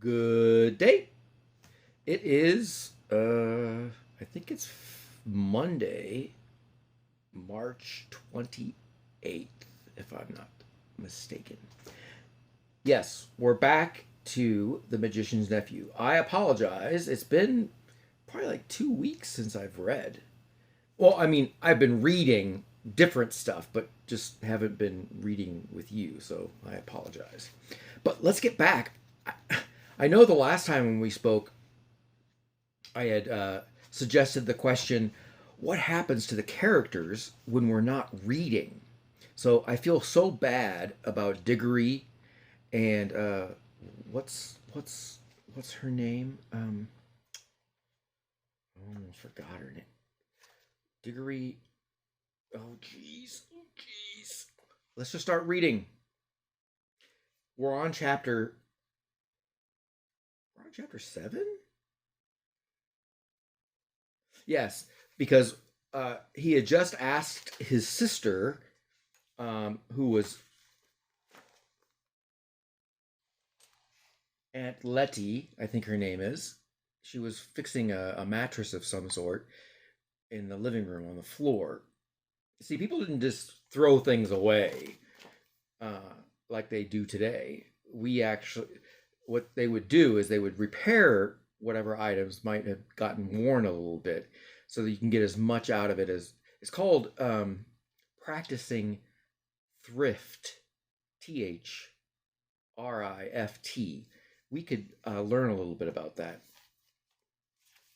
Good day. It is I think it's Monday, March 28th, if I'm not mistaken. Yes, we're back to The Magician's Nephew. I apologize. It's been probably like 2 weeks since I've read. Well, I mean, I've been reading different stuff, but just haven't been reading with you, so I apologize. But let's get back. I know the last time when we spoke, I had suggested the question, what happens to the characters when we're not reading? So I feel so bad about Diggory and what's her name? I almost forgot her name. Diggory. Oh jeez, oh jeez. Let's just start reading. We're on chapter. We're on chapter 7. Yes, because he had just asked his sister, who was Aunt Letty, I think her name is. She was fixing a mattress of some sort in the living room on the floor. See, people didn't just throw things away uh, like they do today. We actually, what they would do is they would repair whatever items might have gotten worn a little bit so that you can get as much out of it as it's called practicing thrift. Thrift. We could learn a little bit about that.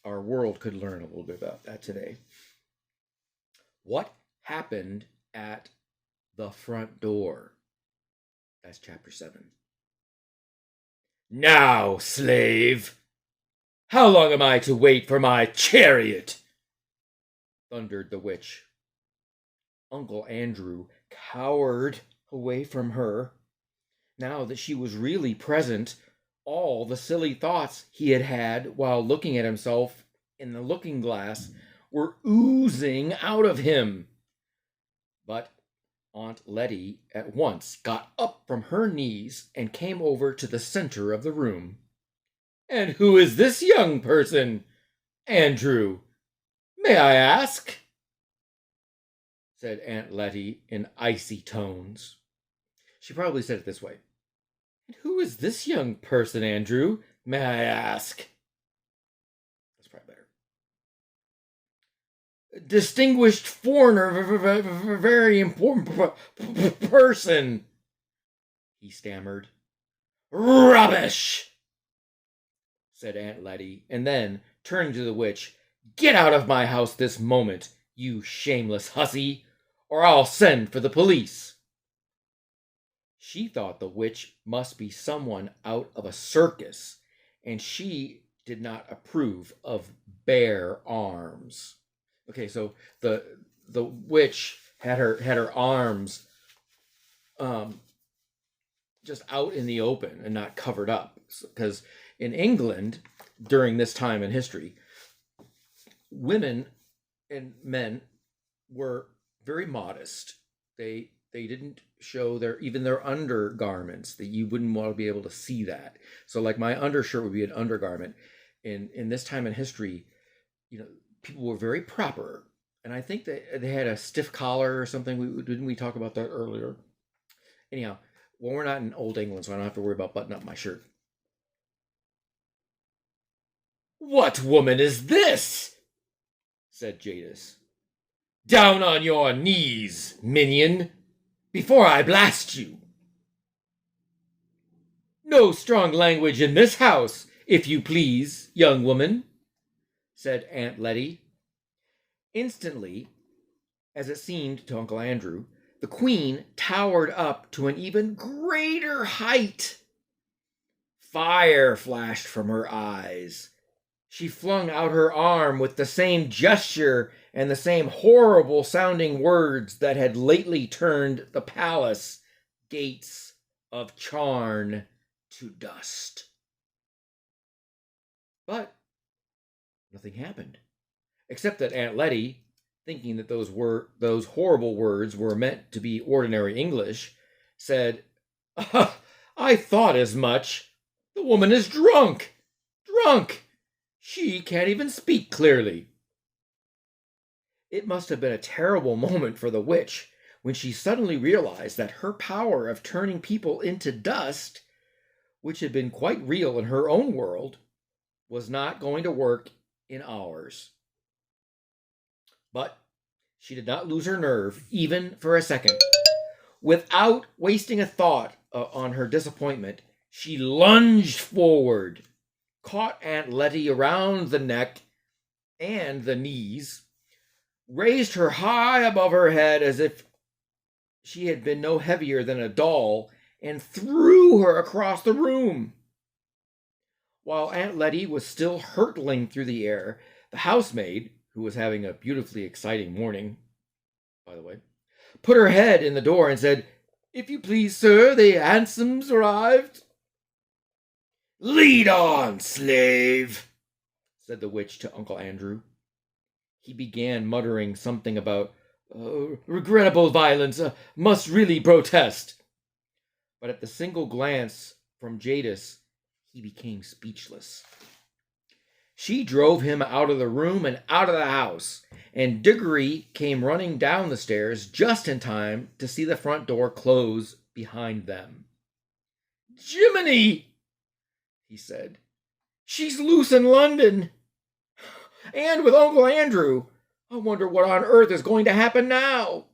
Our world could learn a little bit about that today. What happened at the front door? That's chapter 7. Now, slave! How long am I to wait for my chariot? Thundered the witch. Uncle Andrew cowered away from her. Now that she was really present, all the silly thoughts he had had while looking at himself in the looking glass were oozing out of him. But Aunt Letty at once got up from her knees and came over to the center of the room. And who is this young person, Andrew? May I ask? Said Aunt Letty in icy tones. She probably said it this way. And who is this young person, Andrew? May I ask? That's probably better. Distinguished foreigner, very important person, he stammered. Rubbish, said Aunt Letty, and then, turning to the witch, get out of my house this moment, you shameless hussy, or I'll send for the police. She thought the witch must be someone out of a circus, and she did not approve of bare arms. Okay, so the witch had her arms just out in the open and not covered up, because in England during this time in history, women and men were very modest. They didn't show their undergarments, that you wouldn't want to be able to see that. So like my undershirt would be an undergarment. In this time in history, people were very proper, and I think they had a stiff collar or something. Didn't we talk about that earlier? Anyhow, well, we're not in old England, so I don't have to worry about buttoning up my shirt. What woman is this? Said Jadis. Down on your knees, minion, before I blast you. No strong language in this house, if you please, young woman, said Aunt Letty. Instantly, as it seemed to Uncle Andrew, the queen towered up to an even greater height. Fire flashed from her eyes. She flung out her arm with the same gesture and the same horrible sounding words that had lately turned the palace gates of Charn to dust. But nothing happened, except that Aunt Letty, thinking that those horrible words were meant to be ordinary English, said, I thought as much. The woman is drunk! Drunk! She can't even speak clearly. It must have been a terrible moment for the witch when she suddenly realized that her power of turning people into dust, which had been quite real in her own world, was not going to work in ours. But she did not lose her nerve, even for a second. Without wasting a thought on her disappointment, she lunged forward, caught Aunt Letty around the neck and the knees, raised her high above her head as if she had been no heavier than a doll, and threw her across the room. While Aunt Letty was still hurtling through the air, the housemaid, who was having a beautifully exciting morning, by the way, put her head in the door and said, "If you please, sir, the hansom's arrived." "Lead on, slave," said the witch to Uncle Andrew. He began muttering something about regrettable violence, must really protest. But at the single glance from Jadis, he became speechless. She drove him out of the room and out of the house, and Diggory came running down the stairs just in time to see the front door close behind them. "Jiminy!" he said. "She's loose in London! And with Uncle Andrew! I wonder what on earth is going to happen now."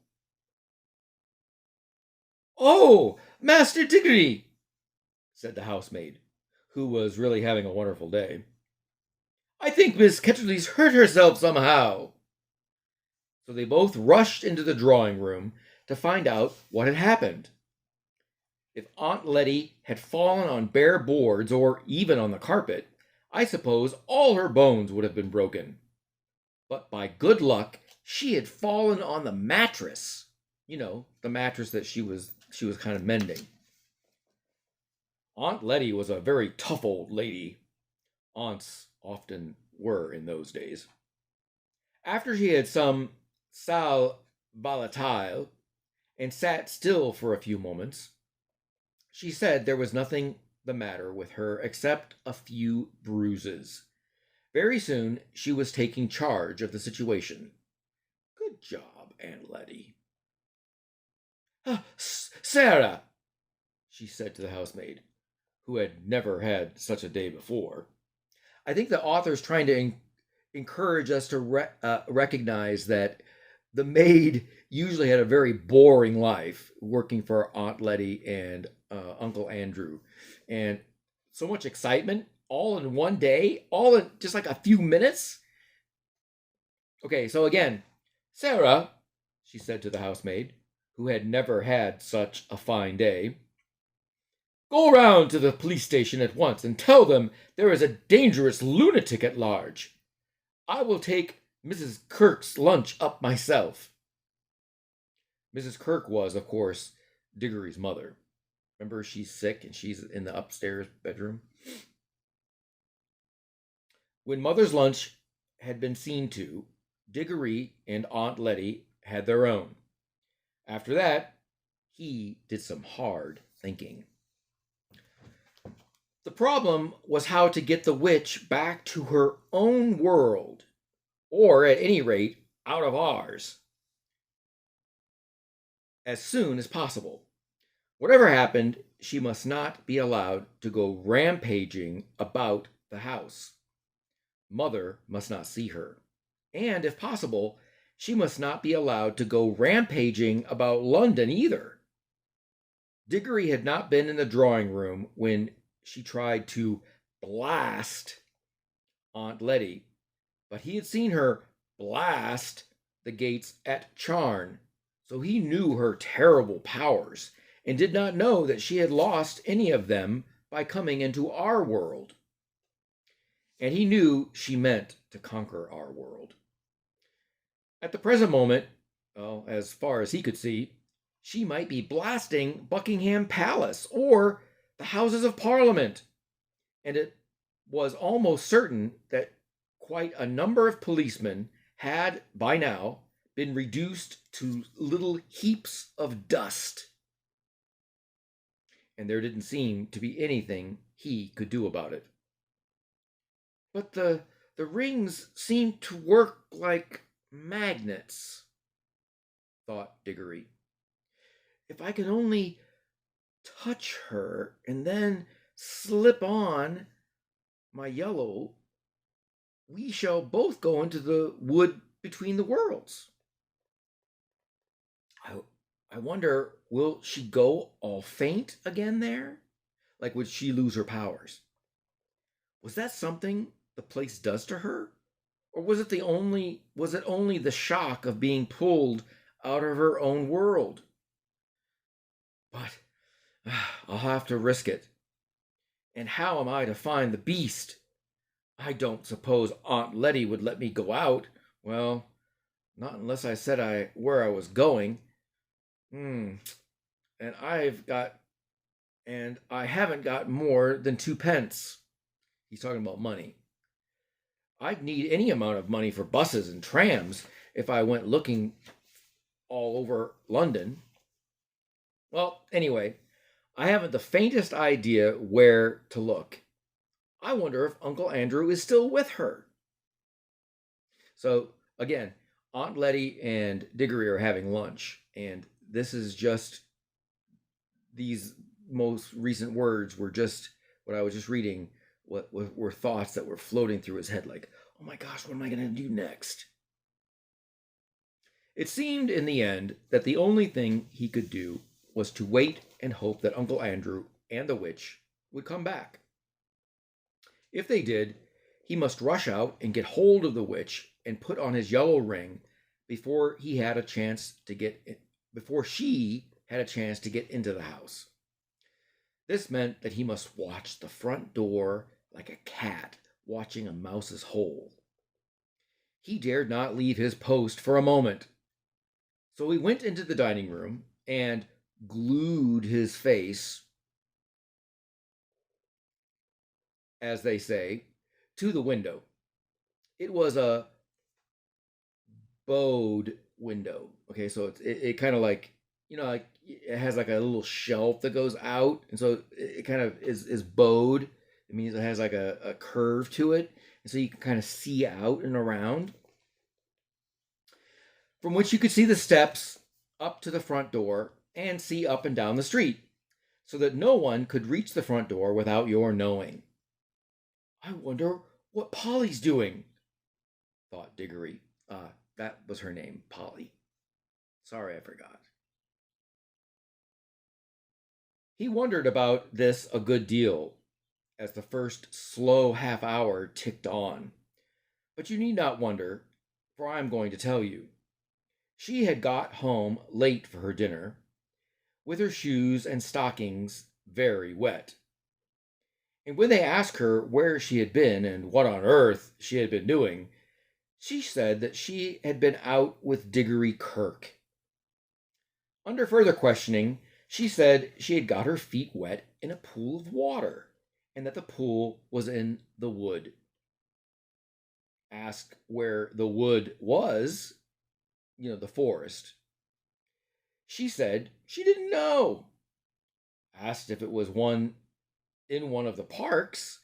"Oh, Master Diggory," said the housemaid, who was really having a wonderful day. "I think Miss Ketterly's hurt herself somehow." So they both rushed into the drawing room to find out what had happened. If Aunt Letty had fallen on bare boards or even on the carpet, I suppose all her bones would have been broken. But by good luck, she had fallen on the mattress. You know, the mattress that she was kind of mending. Aunt Letty was a very tough old lady. Aunts often were in those days. After she had some sal volatile and sat still for a few moments, she said there was nothing the matter with her except a few bruises. Very soon she was taking charge of the situation. "Good job, Aunt Letty." "Sarah," she said to the housemaid, who had never had such a day before. I think the author's trying to encourage us to recognize that the maid usually had a very boring life working for Aunt Letty and Uncle Andrew. And so much excitement all in one day, all in just like a few minutes. Okay, so again, "Sarah," she said to the housemaid, who had never had such a fine day, "go round to the police station at once and tell them there is a dangerous lunatic at large. I will take Mrs. Kirk's lunch up myself." Mrs. Kirk was, of course, Diggory's mother. Remember, she's sick and she's in the upstairs bedroom. When Mother's lunch had been seen to, Diggory and Aunt Letty had their own. After that, he did some hard thinking. The problem was how to get the witch back to her own world, or at any rate, out of ours, as soon as possible. Whatever happened, she must not be allowed to go rampaging about the house. Mother must not see her. And, if possible, she must not be allowed to go rampaging about London either. Diggory had not been in the drawing room when she tried to blast Aunt Letty, but he had seen her blast the gates at Charn, so he knew her terrible powers and did not know that she had lost any of them by coming into our world. And he knew she meant to conquer our world. At the present moment, well, as far as he could see, she might be blasting Buckingham Palace or the Houses of Parliament. And it was almost certain that quite a number of policemen had, by now, been reduced to little heaps of dust. and there didn't seem to be anything he could do about it. But the rings seemed to work like magnets, thought Diggory. If I could only touch her and then slip on my yellow, we shall both go into the wood between the worlds. I, I wonder, will she go all faint again there? Like, would she lose her powers? Was that something the place does to her? Or was it only the shock of being pulled out of her own world? But I'll have to risk it. And how am I to find the beast? I don't suppose Aunt Letty would let me go out. Well, not unless I said where I was going. Hmm. And I haven't got more than 2 pence. He's talking about money. I'd need any amount of money for buses and trams if I went looking all over London. Well, anyway, I haven't the faintest idea where to look. I wonder if Uncle Andrew is still with her. So, again, Aunt Letty and Diggory are having lunch, and this is just these most recent words were just what I was just reading, what were thoughts that were floating through his head, like, oh my gosh, what am I going to do next? It seemed in the end that the only thing he could do was to wait and hope that Uncle Andrew and the witch would come back. If they did, he must rush out and get hold of the witch and put on his yellow ring before she had a chance to get into the house. This meant that he must watch the front door like a cat watching a mouse's hole. He dared not leave his post for a moment. So he went into the dining room and glued his face, as they say, to the window. It was a bowed window. Okay, so it kind of like, like it has like a little shelf that goes out, and so it kind of is bowed. It means it has like a curve to it, and so you can kind of see out and around, from which you could see the steps up to the front door and see up and down the street, so that no one could reach the front door without your knowing. I wonder what Polly's doing, thought Diggory. That was her name, Polly. Sorry, I forgot. He wondered about this a good deal as the first slow half hour ticked on. But you need not wonder, for I am going to tell you. She had got home late for her dinner, with her shoes and stockings very wet. And when they asked her where she had been and what on earth she had been doing, she said that she had been out with Diggory Kirke. Under further questioning, she said she had got her feet wet in a pool of water, and that the pool was in the wood. Asked where the wood was, the forest, she said she didn't know. Asked if it was in one of the parks,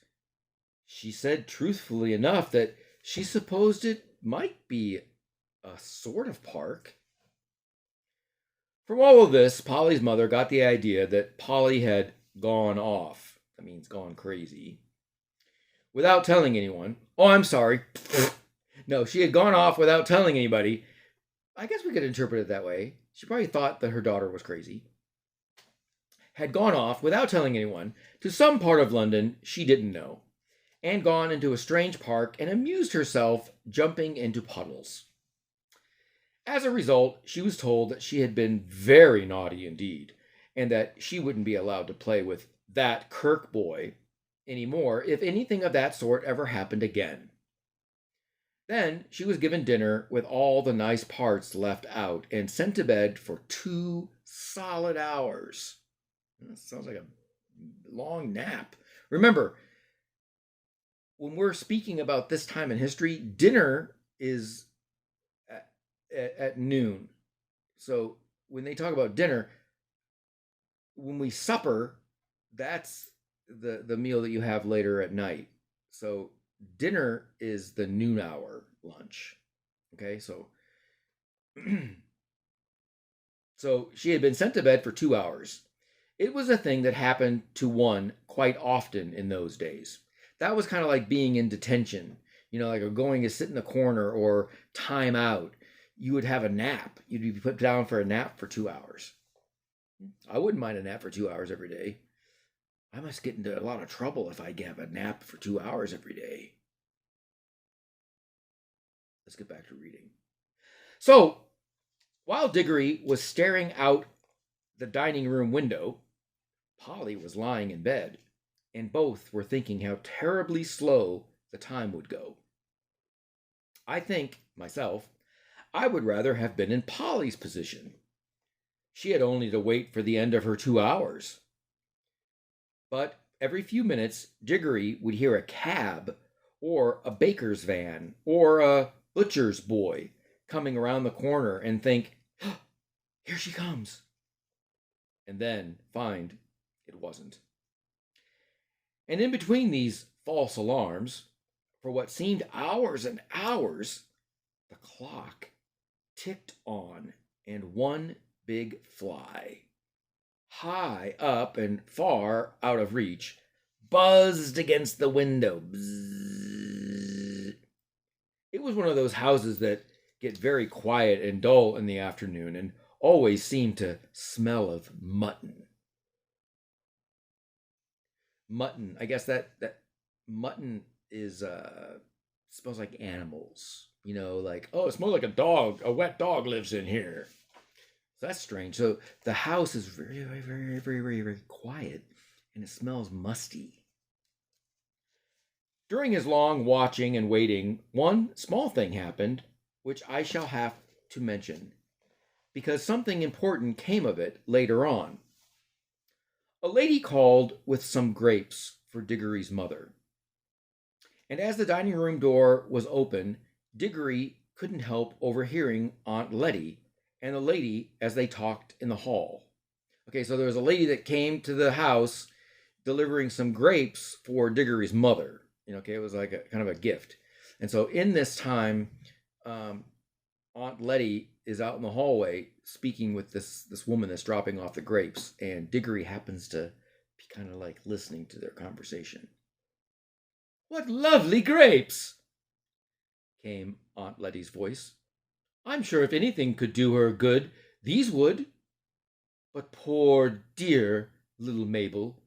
she said truthfully enough that she supposed it might be a sort of park. From all of this, Polly's mother got the idea that Polly had gone off. That means gone crazy. Without telling anyone. Oh, I'm sorry. No, she had gone off without telling anybody. I guess we could interpret it that way. She probably thought that her daughter was crazy. Had gone off without telling anyone to some part of London she didn't know, and gone into a strange park and amused herself jumping into puddles. As a result, she was told that she had been very naughty indeed, and that she wouldn't be allowed to play with that Kirke boy anymore if anything of that sort ever happened again. Then she was given dinner with all the nice parts left out and sent to bed for 2 solid hours. That sounds like a long nap. Remember, when we're speaking about this time in history, dinner is at noon. So when they talk about dinner, when we supper, that's the meal that you have later at night. So dinner is the noon hour lunch. Okay, so so she had been sent to bed for 2 hours. It was a thing that happened to one quite often in those days. That was kind of like being in detention, like going to sit in the corner or time out. You would have a nap. You'd be put down for a nap for 2 hours. I wouldn't mind a nap for 2 hours every day. I must get into a lot of trouble if I have a nap for 2 hours every day. Let's get back to reading. So, while Diggory was staring out the dining room window, Polly was lying in bed, and both were thinking how terribly slow the time would go. I think, myself, I would rather have been in Polly's position. She had only to wait for the end of her 2 hours. But every few minutes, Diggory would hear a cab, or a baker's van, or a butcher's boy coming around the corner and think, oh, here she comes. And then find it wasn't. And in between these false alarms, for what seemed hours and hours, the clock ticked on, and one big fly, high up and far out of reach, buzzed against the window. Bzzz. It was one of those houses that get very quiet and dull in the afternoon and always seem to smell of mutton. Mutton, I guess that mutton is smells like animals. Like, oh, it smells like a dog. A wet dog lives in here. So that's strange. So the house is very, very, very, very, very, very quiet, and it smells musty. During his long watching and waiting, one small thing happened, which I shall have to mention, because something important came of it later on. A lady called with some grapes for Diggory's mother. And as the dining room door was open, Diggory couldn't help overhearing Aunt Letty and the lady as they talked in the hall. Okay, so there was a lady that came to the house delivering some grapes for Diggory's mother. Okay, it was like a kind of a gift. And so in this time, Aunt Letty is out in the hallway speaking with this woman that's dropping off the grapes, and Diggory happens to be kind of like listening to their conversation. "What lovely grapes!" came Aunt Letty's voice. "I'm sure if anything could do her good, these would. But poor dear little Mabel,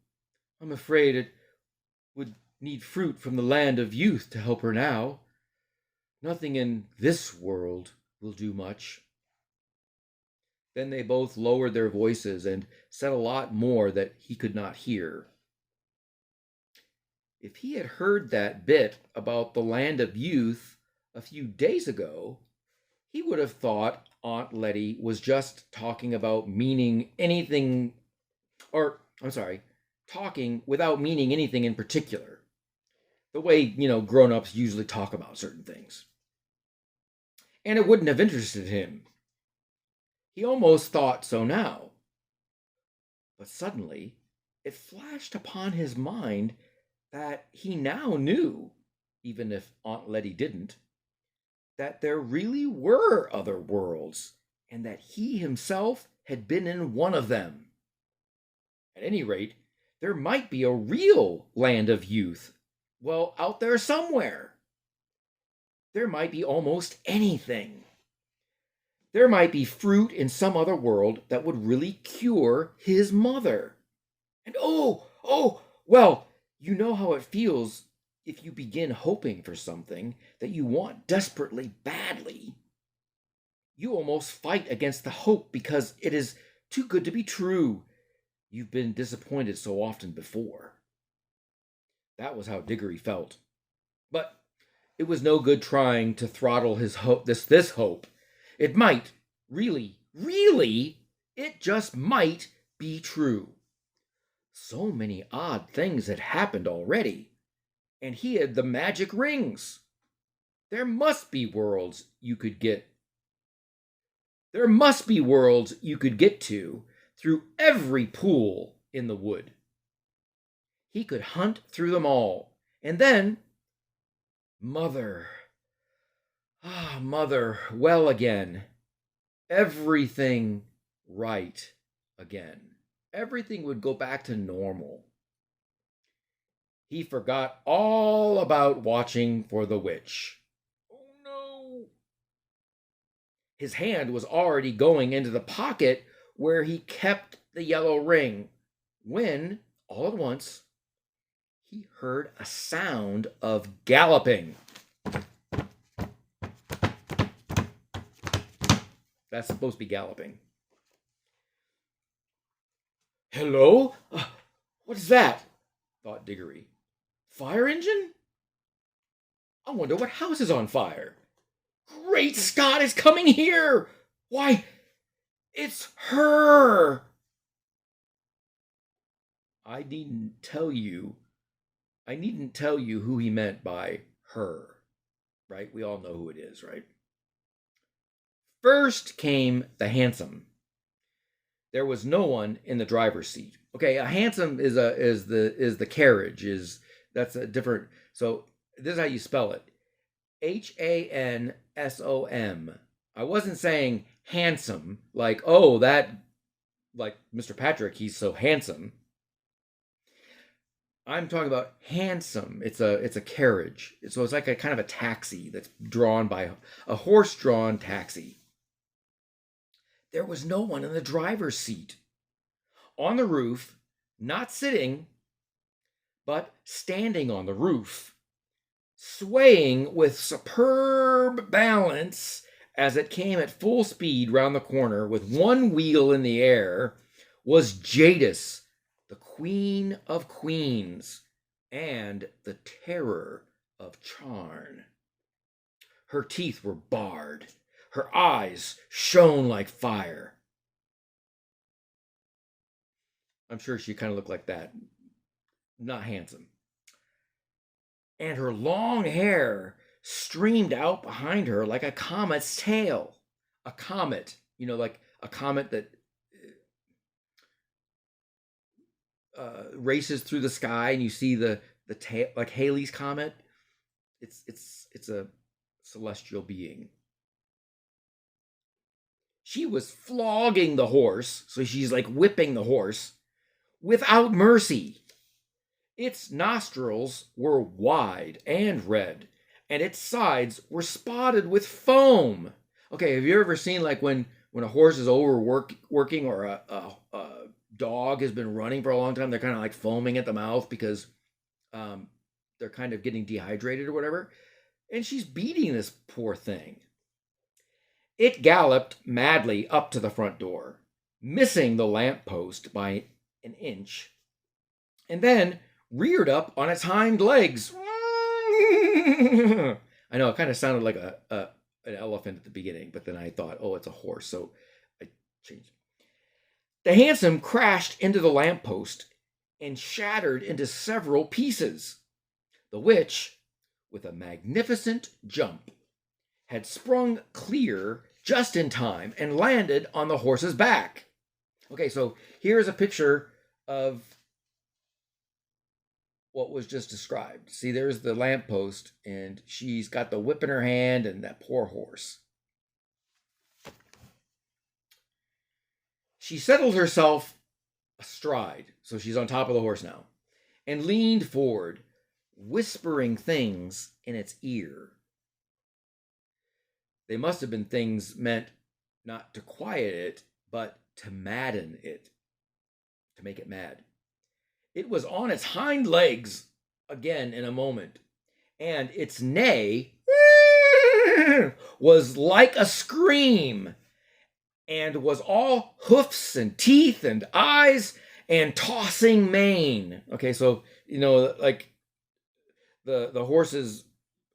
I'm afraid it would need fruit from the land of youth to help her now. Nothing in this world will do much." Then they both lowered their voices and said a lot more that he could not hear. If he had heard that bit about the land of youth a few days ago, he would have thought Aunt Letty was just talking about meaning anything, or, I'm sorry, talking without meaning anything in particular. The way, grown ups usually talk about certain things. And it wouldn't have interested him. He almost thought so now. But suddenly, it flashed upon his mind that he now knew, even if Aunt Letty didn't, that there really were other worlds, and that he himself had been in one of them. At any rate, there might be a real land of youth, well, out there somewhere. There might be almost anything. There might be fruit in some other world that would really cure his mother. And well, you know how it feels if you begin hoping for something that you want desperately badly. You almost fight against the hope because it is too good to be true. You've been disappointed so often before. That was how Diggory felt. But it was no good trying to throttle his hope, this hope. It might, really, it just might be true. So many odd things had happened already, and he had the magic rings. There must be worlds you could get. There must be worlds you could get to through every pool in the wood. he could hunt through them all. And then, Mother, Mother, well again. Everything right again. Everything would go back to normal. He forgot all about watching for the witch. Oh no! His hand was already going into the pocket where he kept the yellow ring when, all at once, he heard a sound of galloping. That's supposed to be galloping. Hello? What is that? Thought Diggory. Fire engine? I wonder what house is on fire. Great Scott, is coming here! Why, it's her! I needn't tell you who he meant by her, right? We all know who it is, right? First came the hansom. There was no one in the driver's seat. Okay, a hansom is the carriage. That's a different. So this is how you spell it: Hansom. I wasn't saying handsome, like like Mr. Patrick, he's so handsome. I'm talking about hansom. It's a carriage. So it's like a kind of a taxi that's drawn by a horse-drawn taxi. There was no one in the driver's seat. On the roof, not sitting, but standing on the roof, swaying with superb balance as it came at full speed round the corner with one wheel in the air, was Jadis, the Queen of Queens and the terror of Charn. Her teeth were barred. Her eyes shone like fire. I'm sure she kind of looked like that. Not handsome. And her long hair streamed out behind her like a comet's tail. A comet, like a comet that races through the sky, and you see the tail, like Halley's Comet. It's a celestial being. She was flogging the horse, so she's like whipping the horse without mercy. Its nostrils were wide and red, and its sides were spotted with foam. Okay, have you ever seen like when a horse is overworking or a dog has been running for a long time, they're kind of like foaming at the mouth because they're kind of getting dehydrated or whatever? And she's beating this poor thing. It galloped madly up to the front door, missing the lamppost by an inch, and then reared up on its hind legs. I know, it kind of sounded like an elephant at the beginning, but then I thought, oh, it's a horse, so I changed. The hansom crashed into the lamppost and shattered into several pieces. The witch, with a magnificent jump, had sprung clear just in time and landed on the horse's back. Okay, so here's a picture of what was just described. See, there's the lamppost, and she's got the whip in her hand, and that poor horse. She settled herself astride, so she's on top of the horse now, and leaned forward, whispering things in its ear. They must have been things meant not to quiet it, but to madden it, to make it mad. It was on its hind legs again in a moment, and its neigh was like a scream, and was all hoofs and teeth and eyes and tossing mane. Okay, so like the horse's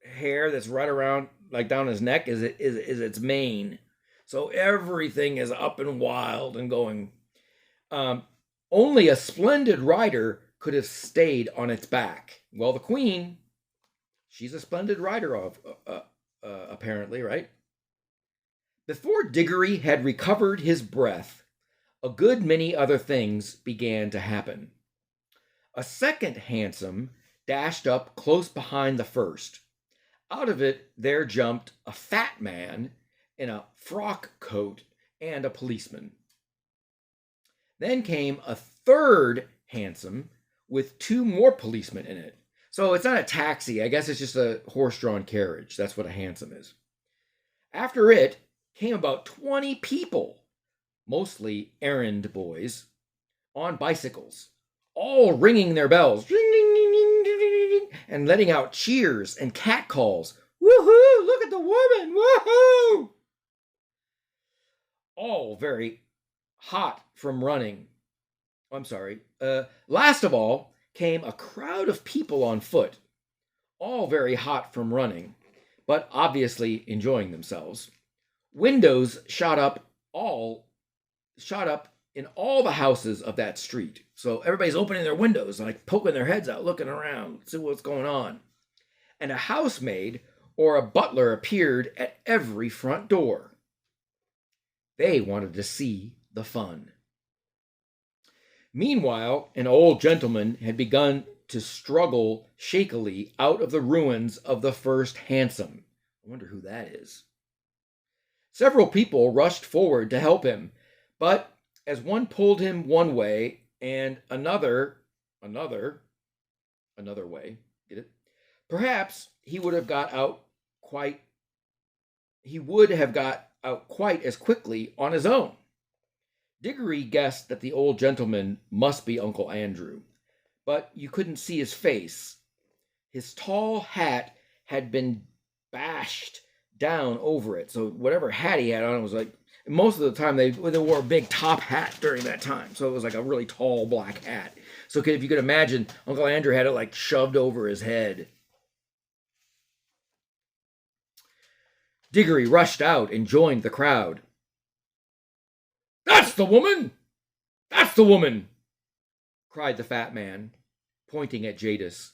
hair that's right around, like down his neck, is its mane. So everything is up and wild and going. Only a splendid rider could have stayed on its back. Well, the queen, she's a splendid rider, apparently, right? Before Diggory had recovered his breath, a good many other things began to happen. A second hansom dashed up close behind the first. Out of it there jumped a fat man in a frock coat and a policeman. Then came a third hansom with two more policemen in it. So it's not a taxi. I guess it's just a horse-drawn carriage. That's what a hansom is. After it came about 20 people, mostly errand boys, on bicycles, all ringing their bells and letting out cheers and catcalls. Woohoo! Look at the woman! Woohoo! All very hot from running. I'm sorry. Last of all came a crowd of people on foot, all very hot from running, but obviously enjoying themselves. Windows shot up in all the houses of that street. So everybody's opening their windows, like poking their heads out, looking around, see what's going on. And a housemaid or a butler appeared at every front door. They wanted to see the fun. Meanwhile, an old gentleman had begun to struggle shakily out of the ruins of the first hansom. I wonder who that is. Several people rushed forward to help him, but as one pulled him one way and another way, get it? Perhaps he would have got out quite as quickly on his own. Diggory guessed that the old gentleman must be Uncle Andrew, but you couldn't see his face. His tall hat had been bashed down over it, so whatever hat he had on was like, most of the time they wore a big top hat during that time, so it was like a really tall black hat. So if you could imagine, Uncle Andrew had it like shoved over his head. Diggory rushed out and joined the crowd. "That's the woman! That's the woman!" cried the fat man, pointing at Jadis.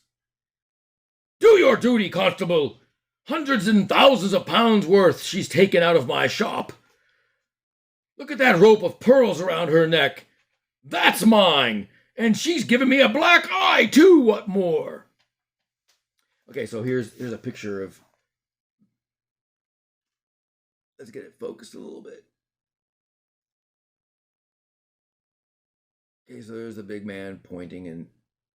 "Do your duty, constable! Hundreds and thousands of pounds worth she's taken out of my shop. Look at that rope of pearls around her neck. That's mine, and she's given me a black eye, too, what more?" Okay, so here's a picture of... Let's get it focused a little bit. Okay, so there's the big man pointing, and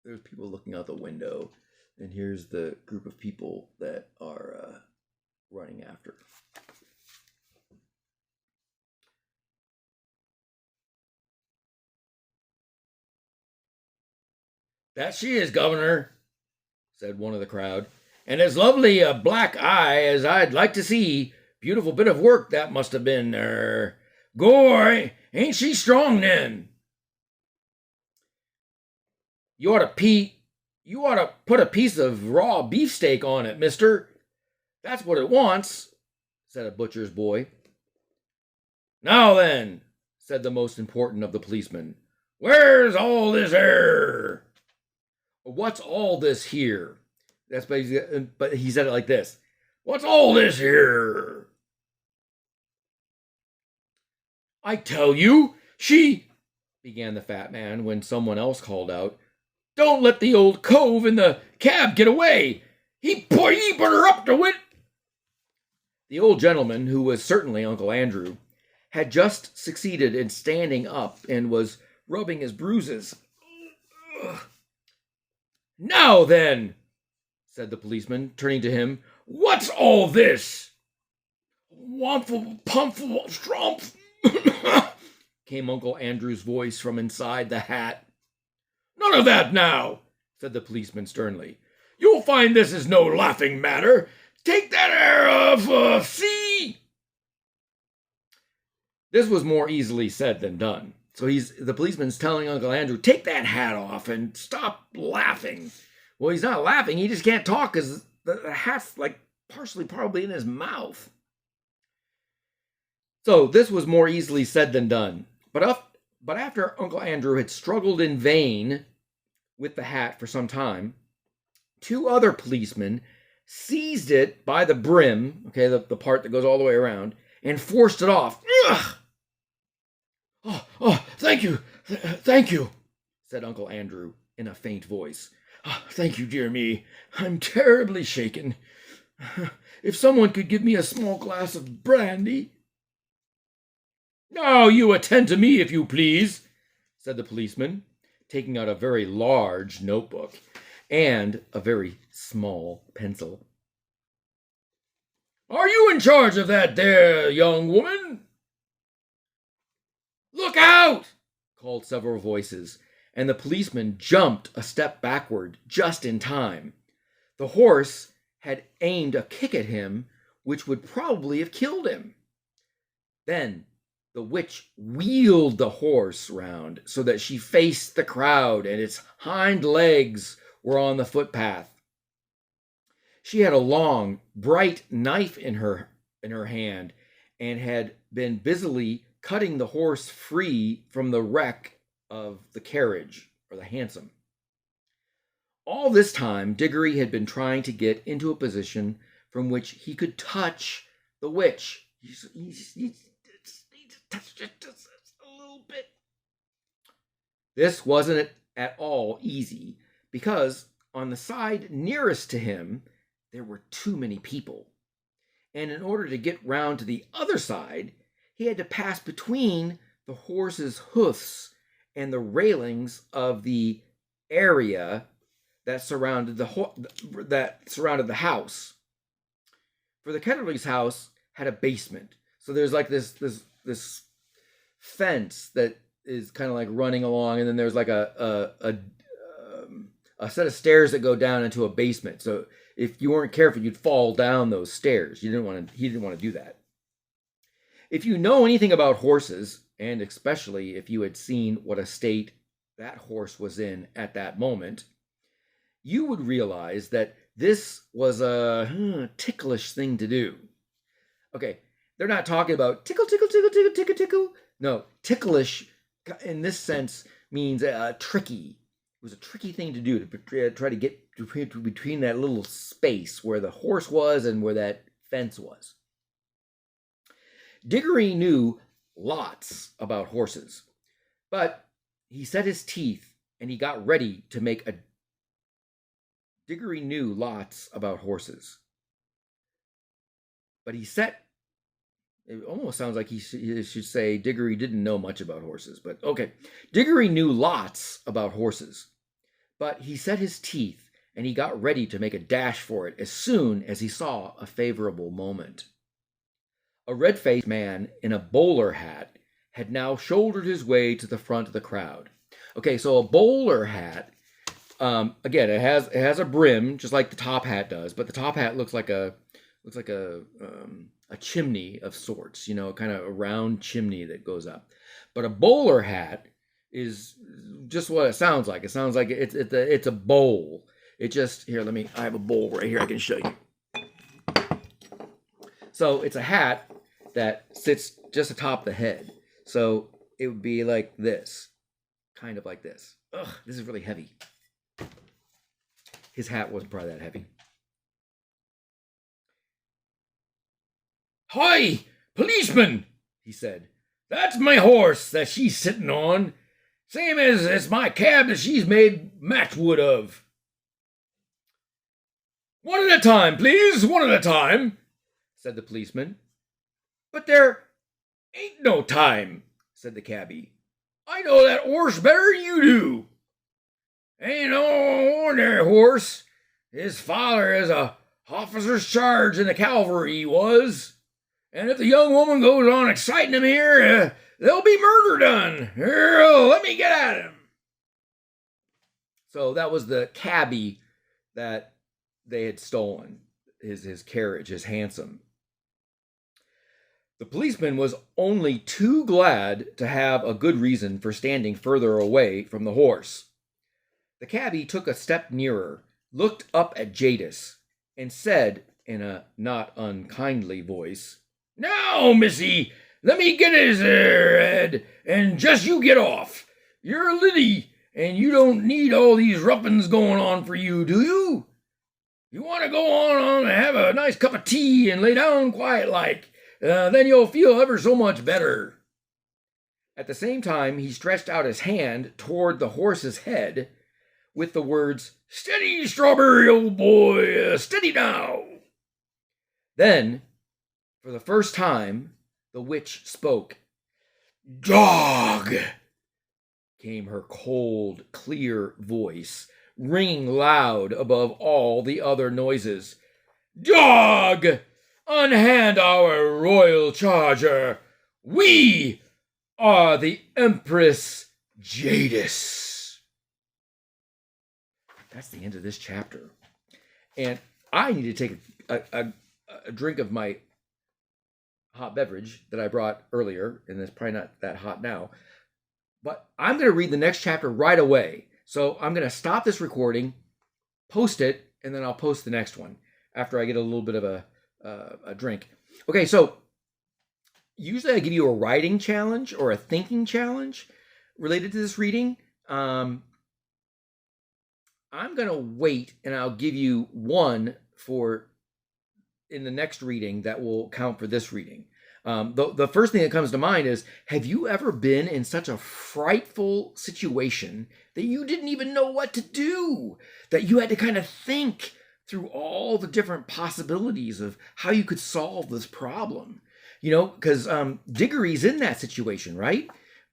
there's people looking out the window. And here's the group of people that are running after. "That she is, Governor," said one of the crowd. "And as lovely a black eye as I'd like to see. Beautiful bit of work that must have been. Gore, ain't she strong then?" You ought to put a piece of raw beefsteak on it, mister. That's what it wants," said a butcher's boy. "Now then," said the most important of the policemen, "where's all this here?" "What's all this here?" That's basically, but he said it like this. "What's all this here?" "I tell you, she," began the fat man when someone else called out, "Don't let the old cove in the cab get away. He put her up to it." The old gentleman, who was certainly Uncle Andrew, had just succeeded in standing up and was rubbing his bruises. "Now then," said the policeman, turning to him, "what's all this?" "Womful, pumpful, strumph," came Uncle Andrew's voice from inside the hat. "None of that now," said the policeman sternly. "You'll find this is no laughing matter. Take that air of, see." This was more easily said than done. So the policeman's telling Uncle Andrew, take that hat off and stop laughing. Well, he's not laughing. He just can't talk because the hat's like partially probably in his mouth. So this was more easily said than done. But after Uncle Andrew had struggled in vain with the hat for some time, two other policemen seized it by the brim, okay, the part that goes all the way around, and forced it off. Ugh! Oh, thank you, said Uncle Andrew, in a faint voice. Thank you, dear me. I'm terribly shaken. If someone could give me a small glass of brandy. Now you attend to me, if you please, said the policeman, taking out a very large notebook and a very small pencil. Are you in charge of that there, young woman? Look out! Called several voices, and the policeman jumped a step backward just in time. The horse had aimed a kick at him, which would probably have killed him. Then the witch wheeled the horse round so that she faced the crowd and its hind legs were on the footpath. She had a long, bright knife in her hand and had been busily cutting the horse free from the wreck of the carriage, or the hansom. All this time, Diggory had been trying to get into a position from which he could touch the witch. He just needs to touch just a little bit. This wasn't at all easy, because on the side nearest to him, there were too many people. And in order to get round to the other side, he had to pass between the horse's hoofs and the railings of the area that surrounded the house. For the Ketterleys' house had a basement, so there's like this fence that is kind of like running along, and then there's like a set of stairs that go down into a basement. So if you weren't careful, you'd fall down those stairs. He didn't want to do that. If you know anything about horses, and especially if you had seen what a state that horse was in at that moment, you would realize that this was a ticklish thing to do. Okay, they're not talking about tickle, tickle, tickle, tickle, tickle, tickle. No, ticklish in this sense means tricky. It was a tricky thing to do, to try to get between that little space where the horse was and where that fence was. Diggory knew lots about horses, but he set his teeth and he got ready to make a... Diggory knew lots about horses, but he set... It almost sounds like he should say Diggory didn't know much about horses, but okay. Diggory knew lots about horses, but he set his teeth and he got ready to make a dash for it as soon as he saw a favorable moment. A red-faced man in a bowler hat had now shouldered his way to the front of the crowd. Okay, so a bowler hat, again, it has a brim, just like the top hat does, but the top hat looks like a chimney of sorts, kind of a round chimney that goes up. But a bowler hat is just what it sounds like. It sounds like it's a bowl. It just, here, I have a bowl right here I can show you. So it's a hat that sits just atop the head. So it would be like this, kind of like this. Ugh, this is really heavy. His hat wasn't probably that heavy. Hi, policeman, he said. That's my horse that she's sitting on. Same as my cab that she's made matchwood of. One at a time, please, one at a time, said the policeman. But there ain't no time, said the cabbie. I know that horse better than you do. Ain't no ordinary horse. His father is a officer's charge in the cavalry, he was. And if the young woman goes on exciting him here, there'll be murder done. Here, let me get at him. So that was the cabbie that they had stolen, his carriage, his hansom. The policeman was only too glad to have a good reason for standing further away from the horse. The cabbie took a step nearer, looked up at Jadis, and said in a not unkindly voice, Now, missy, let me get his head, and just you get off. You're a liddy, and you don't need all these ruffins going on for you, do you? You want to go on and have a nice cup of tea and lay down quiet like. Then you'll feel ever so much better. At the same time, he stretched out his hand toward the horse's head, with the words, "Steady, Strawberry, old boy, steady now." Then, for the first time, the witch spoke. "Dog!" came her cold, clear voice, ringing loud above all the other noises. "Dog! Unhand our royal charger! We are the Empress Jadis." That's the end of this chapter. And I need to take a drink of my hot beverage that I brought earlier, and it's probably not that hot now. But I'm going to read the next chapter right away. So I'm going to stop this recording, post it, and then I'll post the next one after I get a little bit of a drink. Okay, so usually I give you a writing challenge or a thinking challenge related to this reading. I'm going to wait, and I'll give you one for in the next reading that will count for this reading. The first thing that comes to mind is, have you ever been in such a frightful situation that you didn't even know what to do? That you had to kind of think through all the different possibilities of how you could solve this problem? You know, because Diggory's in that situation, right?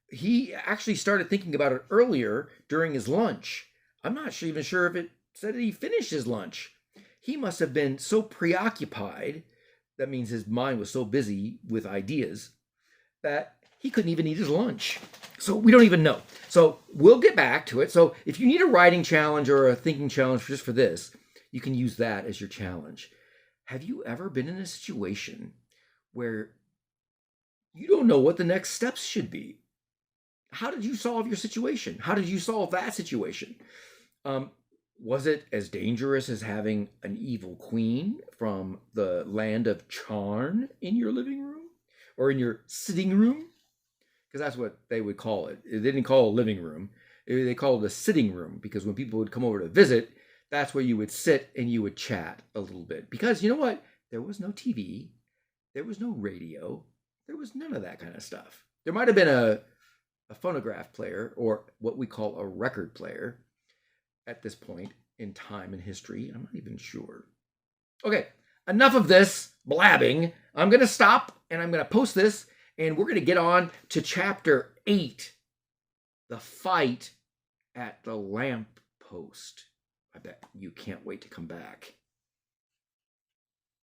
He actually started thinking about it earlier during his lunch. I'm not even sure if it said that he finished his lunch. He must have been so preoccupied, that means his mind was so busy with ideas, that he couldn't even eat his lunch. So we don't even know. So we'll get back to it. So if you need a writing challenge or a thinking challenge just for this, you can use that as your challenge. Have you ever been in a situation where you don't know what the next steps should be? How did you solve your situation? How did you solve that situation? Was it as dangerous as having an evil queen from the land of Charn in your living room or in your sitting room? Because that's what they would call it. They didn't call it a living room. They called it a sitting room, because when people would come over to visit, that's where you would sit and you would chat a little bit. Because you know what? There was no TV. There was no radio. There was none of that kind of stuff. There might have been a phonograph player, or what we call a record player, at this point in time in history. I'm not even sure. Okay, enough of this blabbing. I'm going to stop and I'm going to post this, and we're going to get on to chapter 8, the fight at the lamp post. I bet you can't wait to come back.